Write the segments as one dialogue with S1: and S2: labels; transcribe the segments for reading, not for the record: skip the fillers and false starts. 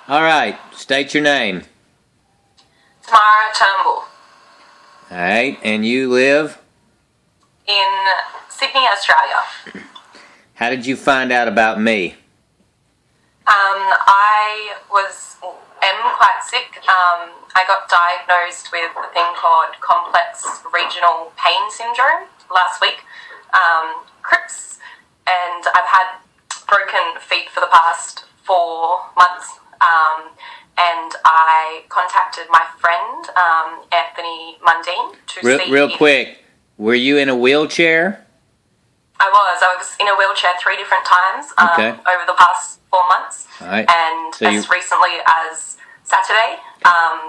S1: All right, state your name.
S2: Tamara Turnbull.
S1: All right, and you live?
S2: In Sydney, Australia.
S1: How did you find out about me?
S2: I am quite sick. I got diagnosed with a thing called complex regional pain syndrome last week, CRIPS, and I've had broken feet for the past 4 months. And I contacted my friend, Anthony Mundine, to see...
S1: Real quick, were you in a wheelchair?
S2: I was in a wheelchair 3 different times over the past 4 months.
S1: All right.
S2: And
S1: So
S2: as recently as Saturday,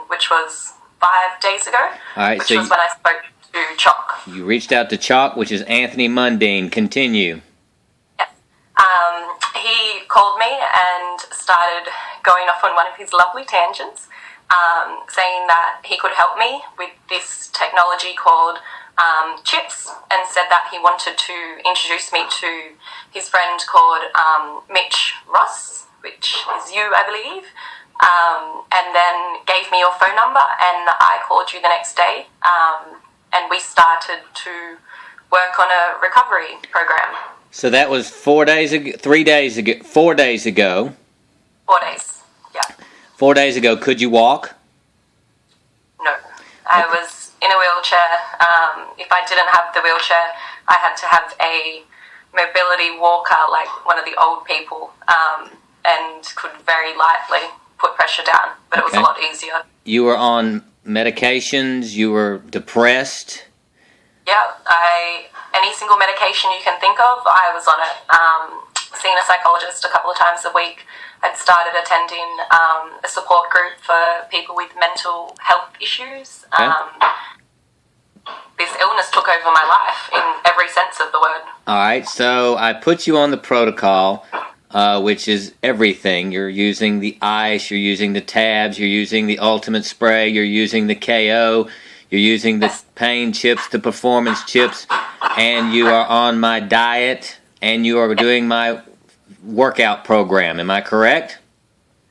S2: which was 5 days ago,
S1: All right,
S2: which
S1: so
S2: was when I spoke to Chalk.
S1: You reached out to Chalk, which is Anthony Mundine. Continue.
S2: Yes. He called me and started going off on one of his lovely tangents, saying that he could help me with this technology called CHIPS, and said that he wanted to introduce me to his friend called Mitch Ross, which is you, I believe, and then gave me your phone number, and I called you the next day, and we started to work on a recovery program.
S1: So that was 4 days ago, 3 days ago, 4 days ago.
S2: 4 days, yeah.
S1: 4 days ago, could you walk?
S2: No, I was in a wheelchair. If I didn't have the wheelchair, I had to have a mobility walker, like one of the old people, and could very lightly put pressure down, but it was a lot easier.
S1: You were on medications, you were depressed?
S2: Yeah, any single medication you can think of, I was on it. Seeing a psychologist a couple of times a week. I'd started attending a support group for people with mental health issues. This illness took over my life in every sense of the word.
S1: All right, so I put you on the protocol, which is everything. You're using the ice, you're using the tabs, you're using the ultimate spray, you're using the KO, you're using the pain chips, the performance chips, and you are on my diet, and you are doing my workout program. Am I correct?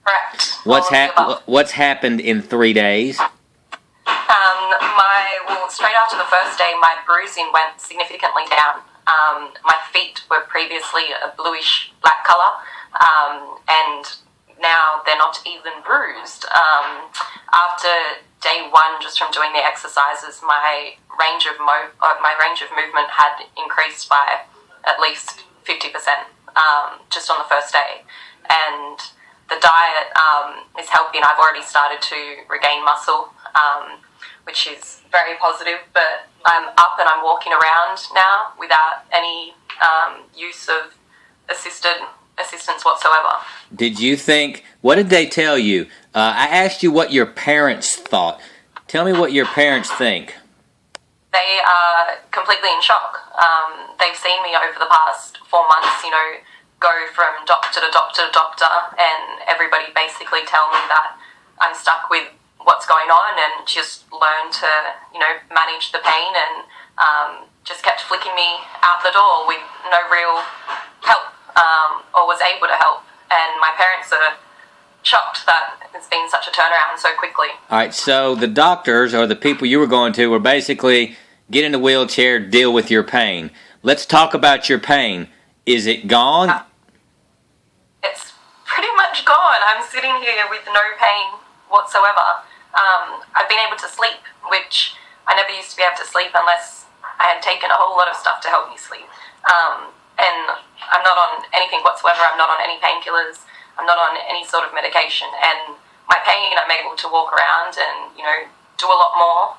S2: Correct.
S1: What's happened in 3 days?
S2: Straight after the first day, my bruising went significantly down. My feet were previously a bluish black colour, and now they're not even bruised. After day 1, just from doing the exercises, my range of movement had increased by at least 50%, just on the first day. And the diet is helping. I've already started to regain muscle, which is very positive, but I'm up and I'm walking around now without any use of assistance whatsoever.
S1: Did you think, what did they tell you? I asked you what your parents thought. Tell me what your parents think.
S2: They are completely in shock. They've seen me over the past 4 months, go from doctor to doctor to doctor, and everybody basically tell me that I'm stuck with what's going on, and just learn to, manage the pain, and just kept flicking me out the door with no real help, or was able to help. And my parents are shocked that it's been such a turnaround so quickly.
S1: All right, so the doctors, or the people you were going to, were basically, get in a wheelchair, deal with your pain. Let's talk about your pain. Is it gone?
S2: It's pretty much gone. I'm sitting here with no pain whatsoever. I've been able to sleep, which I never used to be able to sleep unless I had taken a whole lot of stuff to help me sleep. And I'm not on anything whatsoever. I'm not on any painkillers. I'm not on any sort of medication. And my pain, I'm able to walk around and, do a lot more.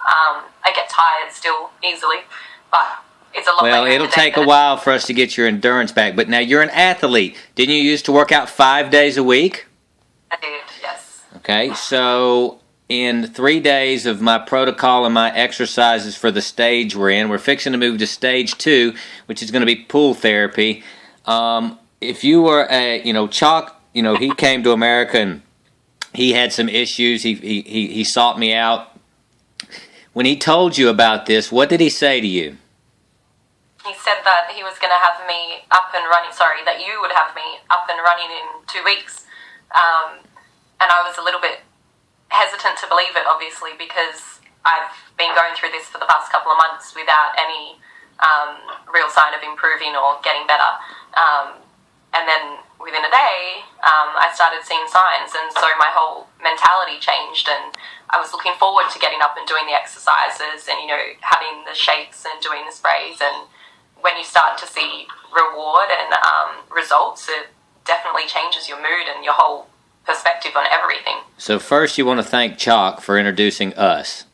S2: I get tired still easily, but it's a lot.
S1: Well, it'll take a while for us to get your endurance back. But now you're an athlete. Didn't you used to work out 5 days a week?
S2: I did, yes.
S1: Okay, so in 3 days of my protocol and my exercises for the stage we're in, we're fixing to move to stage 2, which is going to be pool therapy. If you were Chalk, he came to America and he had some issues. He sought me out. When he told you about this, what did he say to you?
S2: He said that he was going to have me up and running. Sorry, that you would have me up and running in 2 weeks. and I was a little bit hesitant to believe it, obviously, because I've been going through this for the past couple of months without any real sign of improving or getting better. And then within a day, I started seeing signs, and so my whole mentality changed, and I was looking forward to getting up and doing the exercises and, having the shakes and doing the sprays. And when you start to see reward and results, it definitely changes your mood and your whole perspective on everything.
S1: So first you want to thank Chalk for introducing us.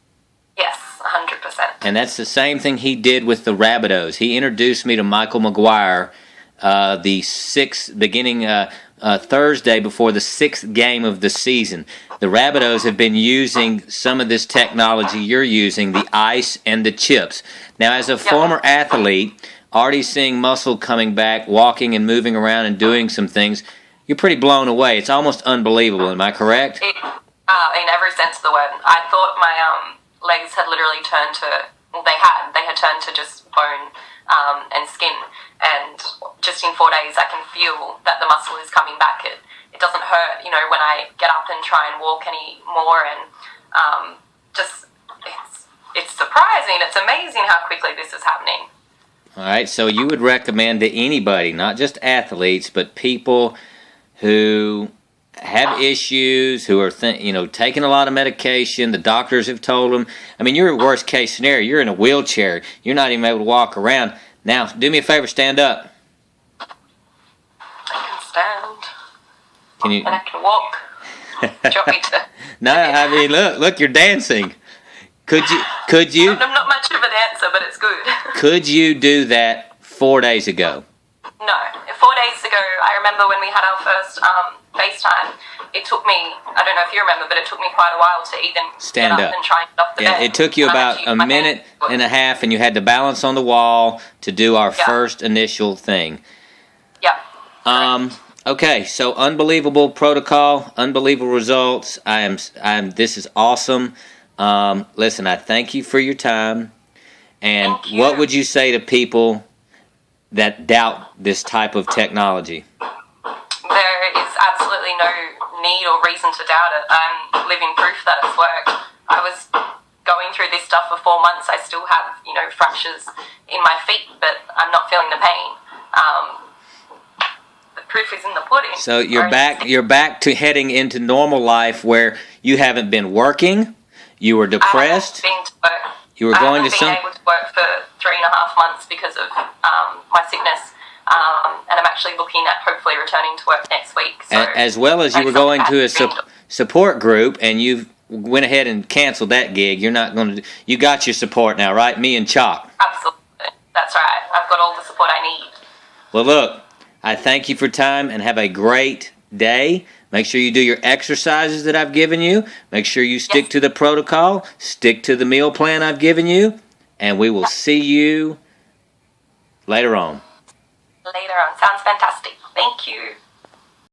S2: Yes, 100%.
S1: And that's the same thing he did with the Rabbitohs. He introduced me to Michael McGuire beginning Thursday before the 6th game of the season. The Rabbitohs have been using some of this technology you're using, the ice and the chips. Now, as a former athlete, already seeing muscle coming back, walking and moving around and doing some things, you're pretty blown away. It's almost unbelievable. Am I correct?
S2: In every sense of the word. I thought my legs had literally turned to, well, they had turned to just bone and skin. And just in 4 days, I can feel that the muscle is coming back. It doesn't hurt, when I get up and try and walk any more. And it's surprising. It's amazing how quickly this is happening.
S1: All right, so you would recommend to anybody, not just athletes, but people who have issues, who are taking a lot of medication. The doctors have told them. I mean, you're a worst case scenario. You're in a wheelchair. You're not even able to walk around. Now, do me a favor, stand up.
S2: I can stand.
S1: Can you?
S2: And I can walk. Do you want me to?
S1: No, I mean, look, you're dancing. Could you?
S2: I'm not much of a dancer, but it's good.
S1: Could you do that 4 days ago?
S2: No. 4 days ago, I remember when we had our first FaceTime, it took me, I don't know if you remember, but it took me quite a while to even
S1: stand
S2: get up and try and get off the bed.
S1: It took you about a minute and a half, and you had to balance on the wall to do our first initial thing.
S2: Yeah.
S1: Okay, so unbelievable protocol, unbelievable results. This is awesome. Listen, I thank you for your time. And what would you say to people that doubt this type of technology?
S2: There is absolutely no need or reason to doubt it. I'm living proof that it's worked. I was going through this stuff for 4 months. I still have, fractures in my feet, but I'm not feeling the pain. The proof is in the pudding.
S1: So you're back to heading into normal life where you haven't been working, you were depressed.
S2: I haven't been to work.
S1: You were going to
S2: been able to work for 3.5 months because of my sickness. And I'm actually looking at hopefully returning to work next week. So
S1: as well as you were going to a support group, and you went ahead and canceled that gig. You're not going to. You got your support now, right? Me and Chalk.
S2: Absolutely, that's right. I've got all the support I need.
S1: Well, look, I thank you for time, and have a great day. Make sure you do your exercises that I've given you. Make sure you stick to the protocol. Stick to the meal plan I've given you, and we will see you later on.
S2: Later on. Sounds fantastic. Thank you.